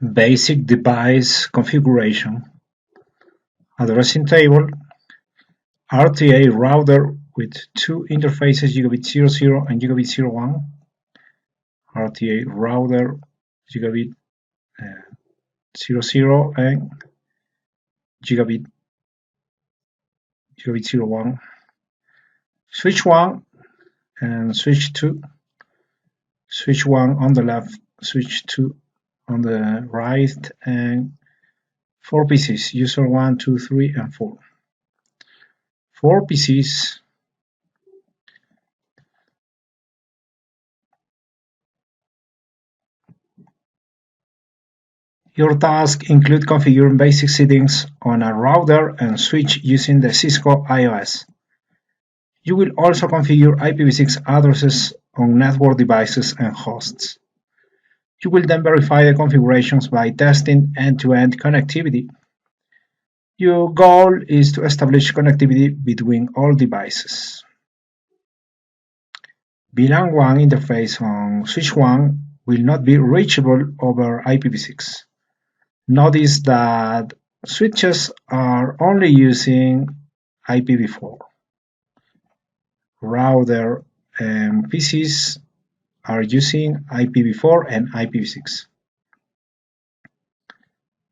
Basic device configuration, addressing table, RTA router with two interfaces gigabit 00 and gigabit 01, RTA router gigabit 00 and gigabit 01, switch 1 and switch 2, switch 1 on the left, switch 2 on the right, and 4 PCs, user 1, 2, 3, and 4. 4 PCs. Your tasks include configuring basic settings on a router and switch using the Cisco IOS. You will also configure IPv6 addresses on network devices and hosts. You will then verify the configurations by testing end-to-end connectivity. Your goal is to establish connectivity between all devices. VLAN 1 interface on switch 1 will not be reachable over IPv6. Notice that switches are only using IPv4. Router and PCs are using IPv4 and IPv6.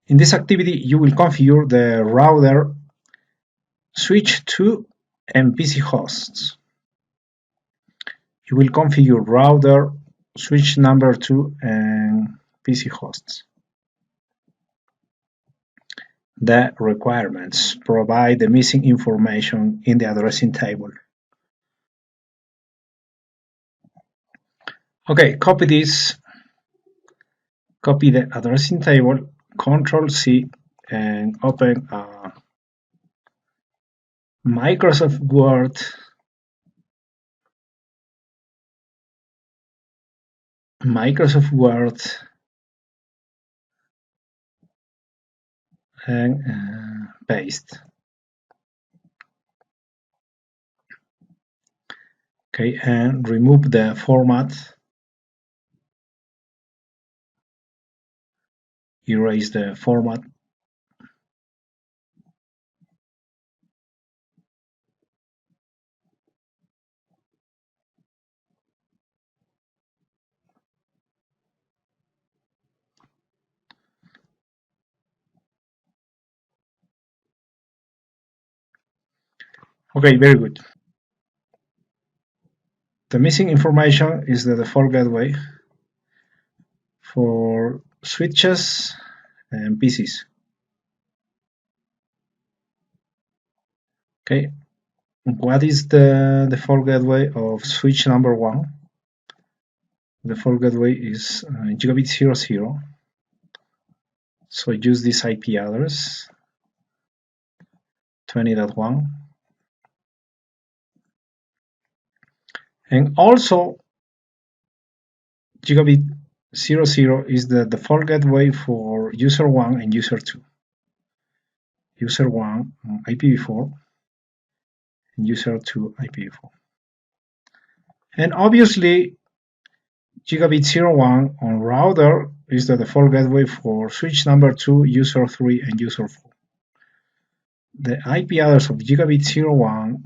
In this activity, you will configure the router, switch 2, and PC hosts. You will configure router, switch number 2, and PC hosts. The requirements provide the missing information in the addressing table. Okay, copy this. Copy the addressing table, Control-C, and open Microsoft Word. And paste. Okay, and remove the format. Erase the format. Okay, very good. The missing information is the default gateway for switches and PCs. Okay, what is the default gateway of switch number 1? The default gateway is gigabit 00. So use this IP address 20.1. And also gigabit 00 is the default gateway for user 1 and user 2. User 1 IPv4 and user 2 IPv4. And obviously gigabit 01 on router is the default gateway for switch number 2, user 3, and user 4. The IP address of gigabit 01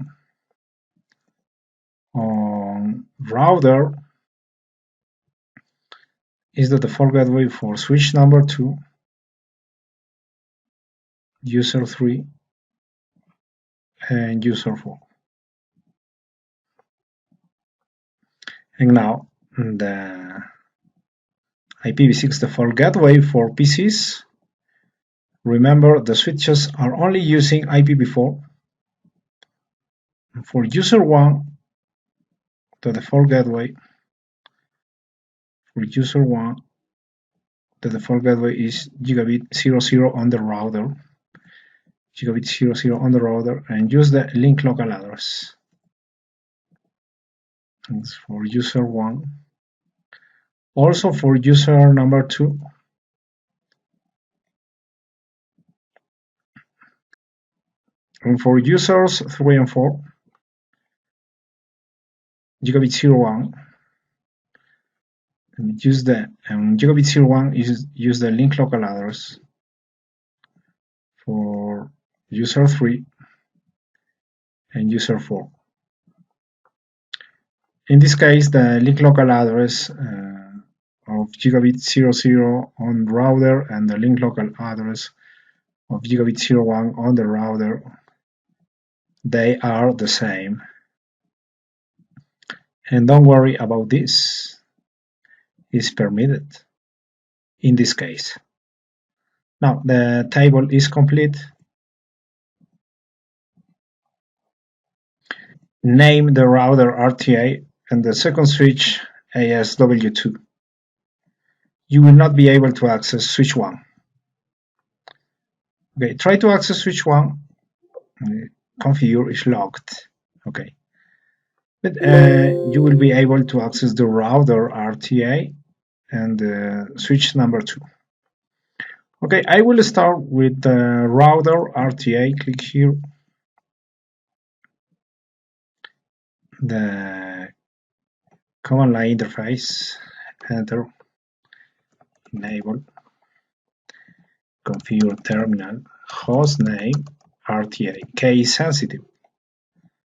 on router is the default gateway for switch number 2, user 3, and user 4. And now the IPv6 default gateway for PCs. Remember, the switches are only using IPv4. For user 1, the default gateway for user 1, the default gateway is gigabit 00 on the router. Gigabit 00 on the router, and use the link local address. It's for user 1. Also for user number 2, and for users 3 and 4, gigabit 01, use the gigabit 01 use the link local address for user 3 and user 4. In this case, the link local address of gigabit 00 on router and the link local address of gigabit 01 on the router, they are the same. And don't worry about this, it's permitted in this case. Now the table is complete. Name the router RTA and the second switch ASW2. You will not be able to access switch 1. Okay, try to access switch 1. Configure is locked. Okay, but you will be able to access the router RTA and switch number 2. Okay, I will start with the router RTA. Click here. The command line interface. Enter. Enable. Configure terminal. Hostname RTA. Case sensitive.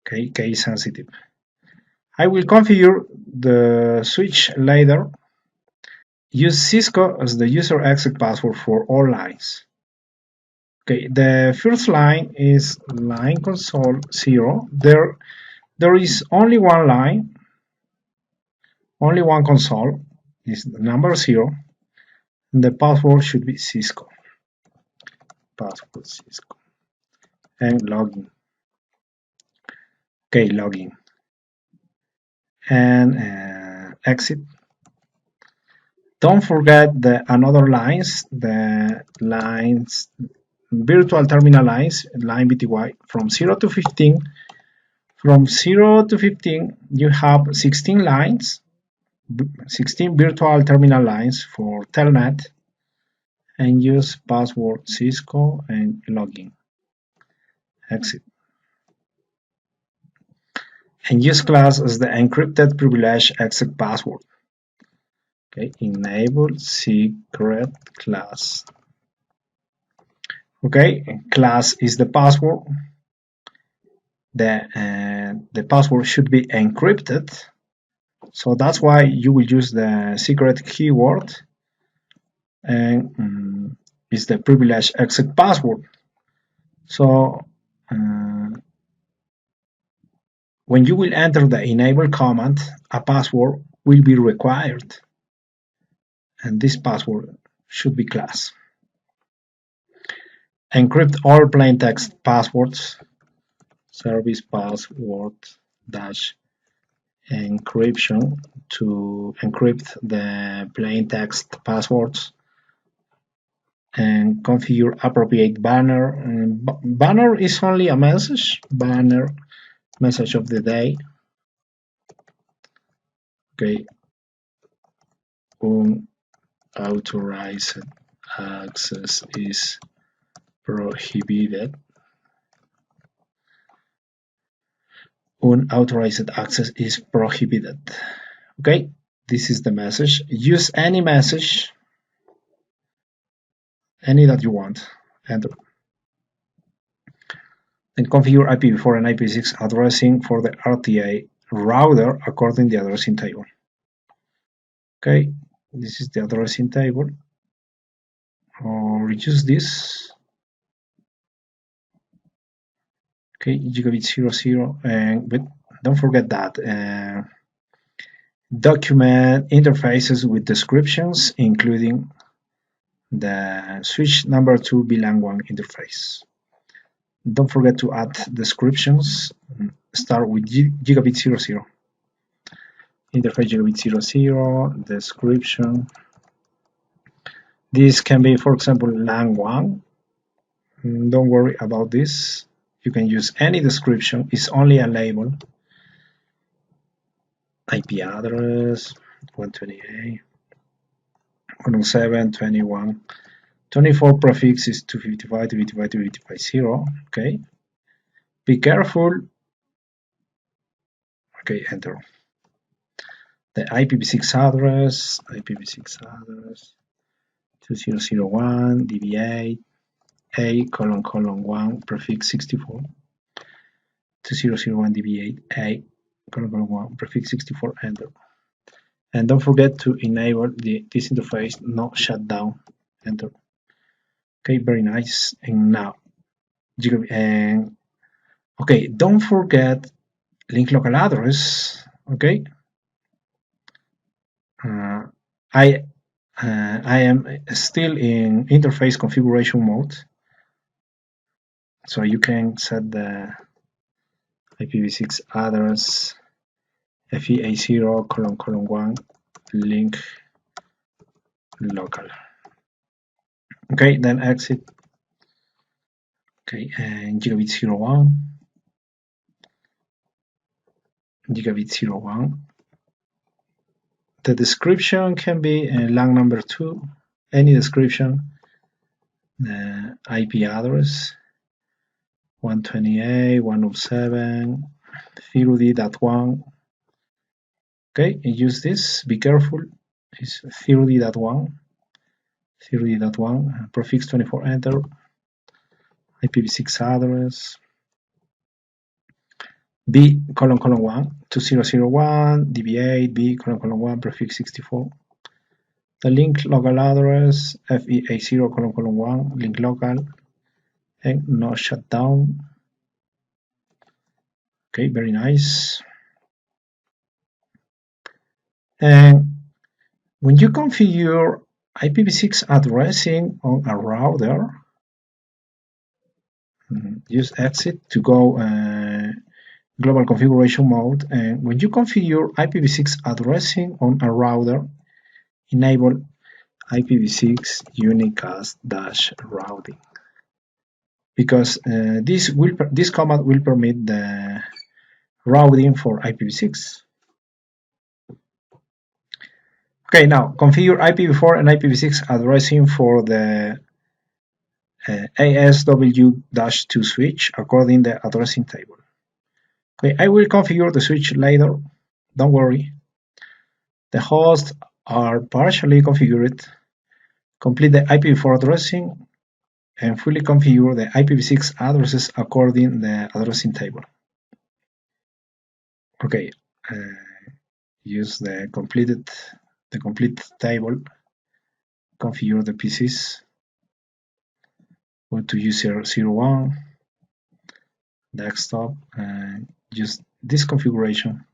Okay, case sensitive. I will configure the switch later. Use Cisco as the user exit password for all lines. Okay, the first line is line console 0. There is only one line, only one console, is the number 0, and the password should be Cisco. Password Cisco. And login. Okay, login. And exit. Don't forget the another lines, the lines, virtual terminal lines, line VTY from 0 to 15. From 0 to 15, you have 16 lines, 16 virtual terminal lines for telnet, and use password Cisco and login. Exit. And use class as the encrypted privilege exit password. Okay, enable secret class. Okay, class is the password. The password should be encrypted, so that's why you will use the secret keyword, and is the privilege exit password. So when you will enter the enable command, a password will be required, and this password should be class. Encrypt all plain text passwords. Service password dash encryption to encrypt the plain text passwords, and configure appropriate banner. Banner is only a message. Banner, message of the day. Okay. Unauthorized access is prohibited. Unauthorized access is prohibited. Okay, this is the message. Use any message, any that you want. Enter. And configure IPv4 and IPv6 addressing for the RTA router according to the addressing table. Okay, this is the addressing table. Or use this. Okay, gigabit 00, but don't forget that document interfaces with descriptions, including the switch number 2 VLAN 1 interface. Don't forget to add descriptions. Start with gigabit 00. Interface gigabit 00, description. This can be, for example, LAN 1. Don't worry about this. You can use any description. It's only a label. IP address 128, 107.21.24 prefix is 255, 255, 255.0. Okay. Be careful. Okay, enter. the IPv6 address, 2001 db8 a:1 prefix 64, 2001 db8 a:1 prefix 64, enter. And don't forget to enable this interface no shutdown, enter. Okay, very nice. And now, okay, don't forget link local address. Okay, I am still in interface configuration mode, so you can set the IPv6 address FEA0::1 link local. Okay, then exit. Okay, and gigabit 01, gigabit 01. The description can be LAN number 2, any description, the IP address 128.107.30.1. Okay, use this, be careful, it's 30.1, 30.1, prefix 24, enter. IPv6 address B::1 2001 db8 B::1 prefix 64. The link local address FEA0::1 link local and no shutdown. Okay, very nice. And when you configure IPv6 addressing on a router, use exit to go global configuration mode. And when you configure IPv6 addressing on a router, enable IPv6 unicast-routing, because this command will permit the routing for IPv6. Okay, now configure IPv4 and IPv6 addressing for the ASW-2 switch according the addressing table. Okay, I will configure the switch later, don't worry. The hosts are partially configured. Complete the IPv4 addressing and fully configure the IPv6 addresses according the addressing table. Okay, use the complete table, configure the PCs, go to user 01, desktop, and use this configuration.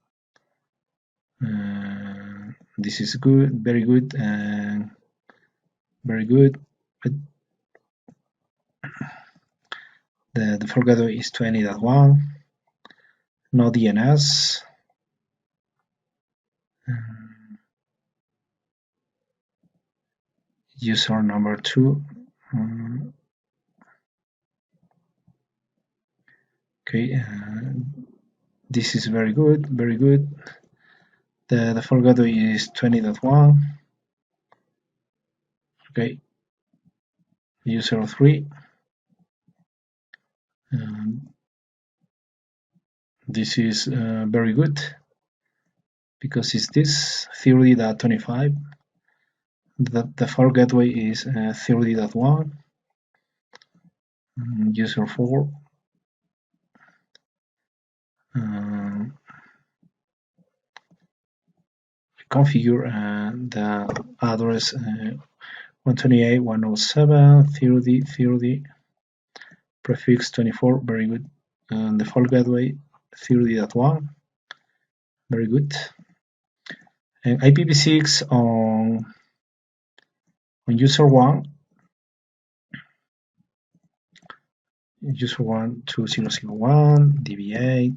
This is good, very good, and very good. But the default gateway is 20.1, no DNS. User number 2. Okay, this is very good, very good. The default gateway is 20.1. Okay, user 3. This is very good because it's this 30.25. The default gateway is 30.1. User 4. Configure the address 128.107.30.30 prefix 24, very good. And default gateway 30.1, very good. And IPv6 on user 1, user 1 2001 db8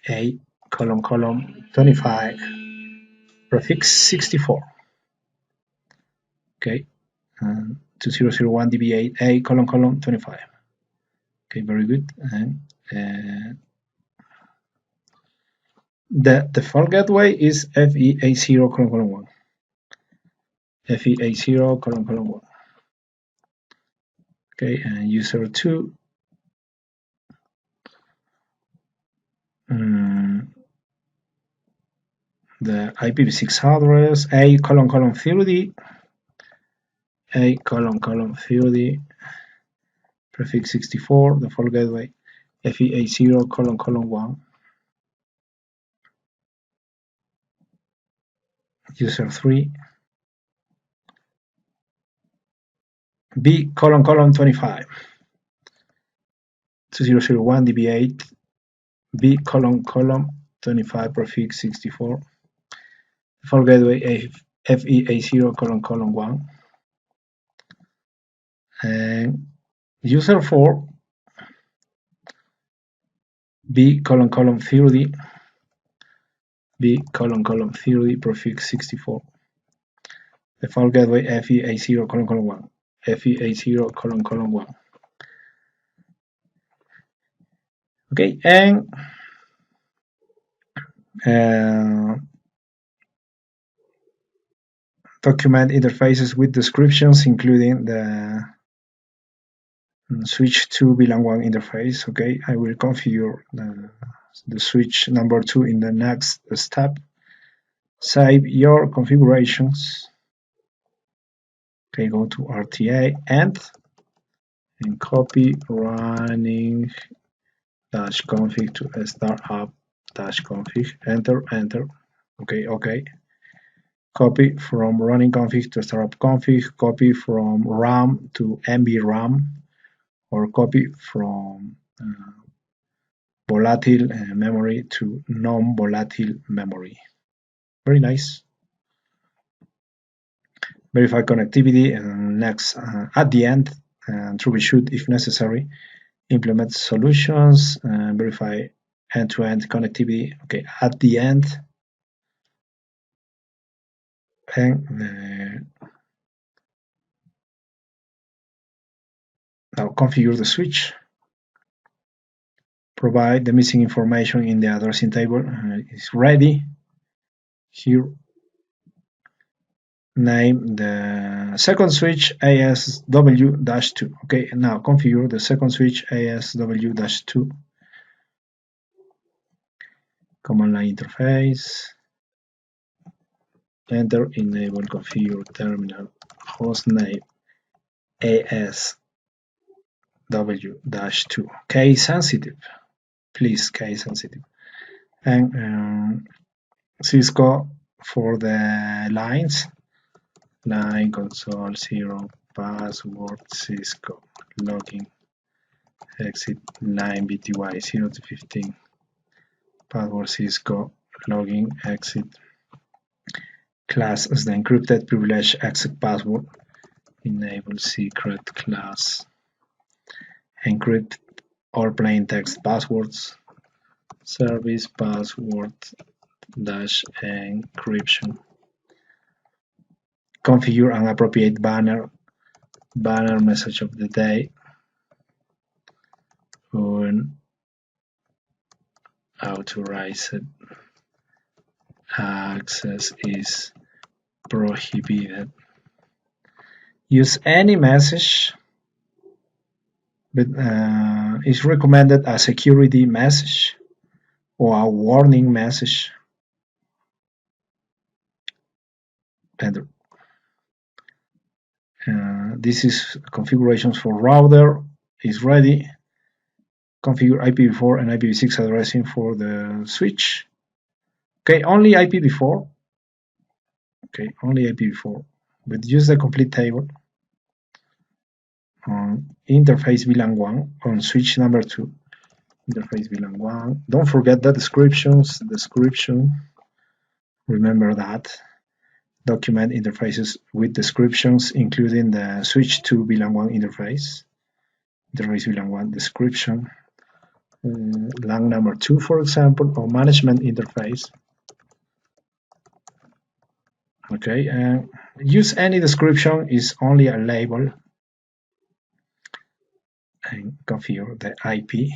a::25 prefix 64. Okay, 2001 db8 a::25. Okay, very good. And the default gateway is FEA0::1. FEA0::1. Okay, and user 2. the IPv6 address a:30 a:30 prefix 64, default gateway FE80::1 user 3 B::25 2001 DB8 B::25 prefix 64 default gateway FE80::1 and user 4 B::30 B::30 prefix 64 default gateway FE80::1 FE80::1. Okay, and document interfaces with descriptions, including the switch 2 VLAN1 interface. Okay, I will configure the switch number 2 in the next step. Save your configurations. Okay, go to RTA and copy running -config to startup-config. Enter. Okay. Copy from running config to startup config. Copy from RAM to MB-RAM, or copy from volatile memory to non-volatile memory. Very nice. Verify connectivity, and next at the end, troubleshoot if necessary. Implement solutions, verify end-to-end connectivity. Okay, at the end, and now configure the switch. Provide the missing information in the addressing table. It's ready. Here, name the second switch ASW-2. Okay, and now configure the second switch ASW-2. Command line interface. Enter, enable, configure terminal hostname ASW-2. Case sensitive, please, case sensitive. And Cisco for the lines. Line console 0 password Cisco login exit line BTY 0 to 15 password Cisco login exit class as the encrypted privilege exit password. Enable secret class. Encrypt all plain text passwords. Service password -encryption. Configure an appropriate banner message of the day. Unauthorized access is prohibited. Use any message, but is recommended a security message or a warning message. Enter. This is configurations for router. Is ready. Configure IPv4 and IPv6 addressing for the switch. Okay, only IPv4. Okay, only IPv4. But use the complete table. Interface VLAN1 on switch number 2. Interface VLAN1. Don't forget the descriptions. Remember that. Document interfaces with descriptions, including the switch 2 VLAN1 interface. Interface VLAN1 description. LAN number 2, for example, or management interface. Okay, and use any description, is only a label. And configure the IP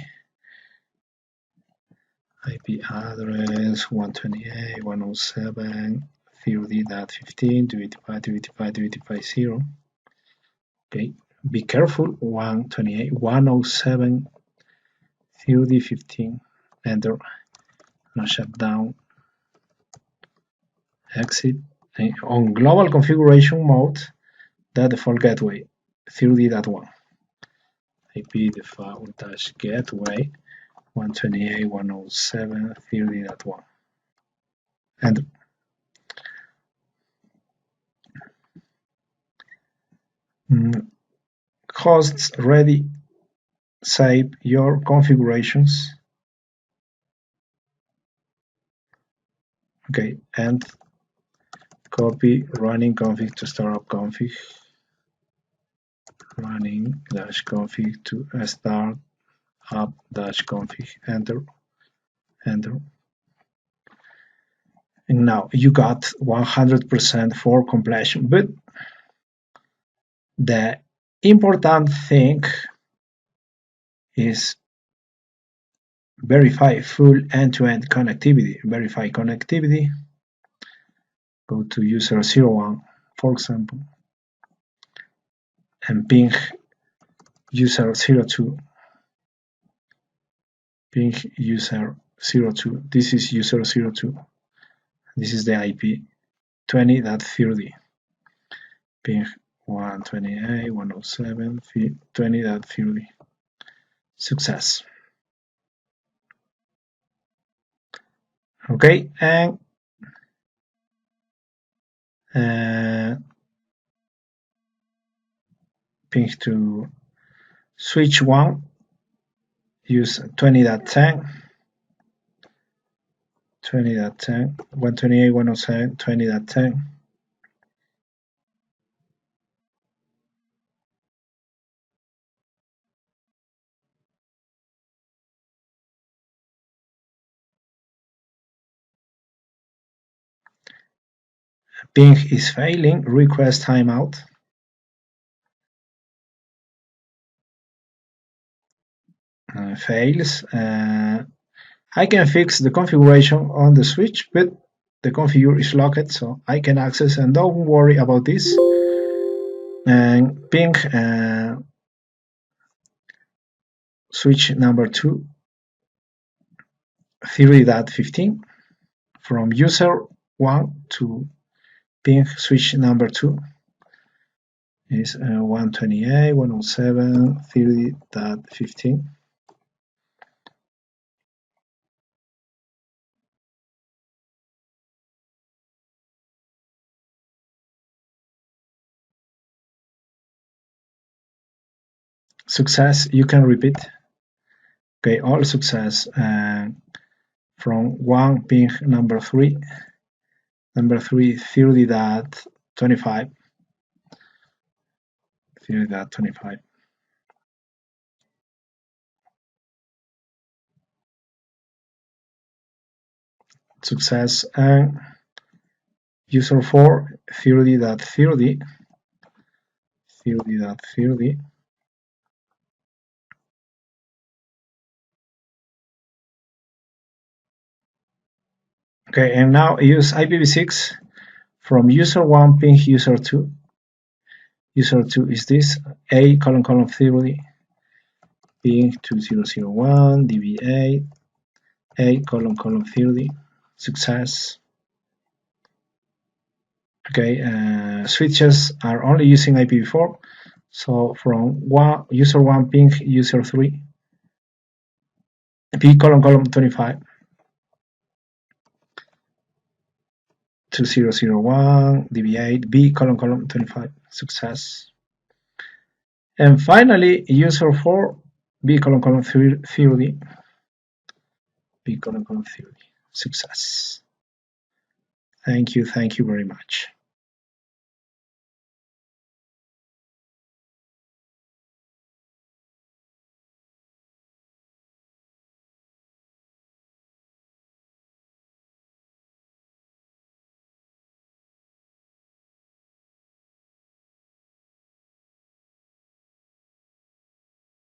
address 128.107.30.15.285.285.285.0. Okay, be careful. 128.107.30.15. Enter. Now shut down. exit on global configuration mode, the default gateway 30.1 IP default dash gateway 128.107.30.1 and hosts ready. Save your configurations. Okay, and copy running config to startup config. Running dash config to start up dash config. Enter. Enter. And now you got 100% for completion. But the important thing is verify full end-to-end connectivity. Verify connectivity. Go to user 01, for example, and ping user 02. Ping user 02. This is user 02. This is the IP 20.30. Ping 128.107.20.30. Success. Okay, and ping to switch 1, use 20.10, 20.10, 128.107, 20.10. Ping is failing, request timeout. Fails. I can fix the configuration on the switch, but the configure is locked, so I can access, and don't worry about this. And ping switch number 2, 30.15 from user 1 to ping switch number 2 is 128.107, 30.15. Success, you can repeat. Okay, all success. From 1 ping number 3, 30.25, 30.25. Success, and user 4, 30.30, 30.30. Okay, and now use IPv6 from user 1 ping user 2. User 2 is this, A:::30, ping 2001, DB8, A:::30, success. Okay, switches are only using IPv4, so from user 1 ping user 3, P:::25, 2001, DB8, B:::25, success. And finally, user 4, B:::30, B:::30, success. Thank you very much.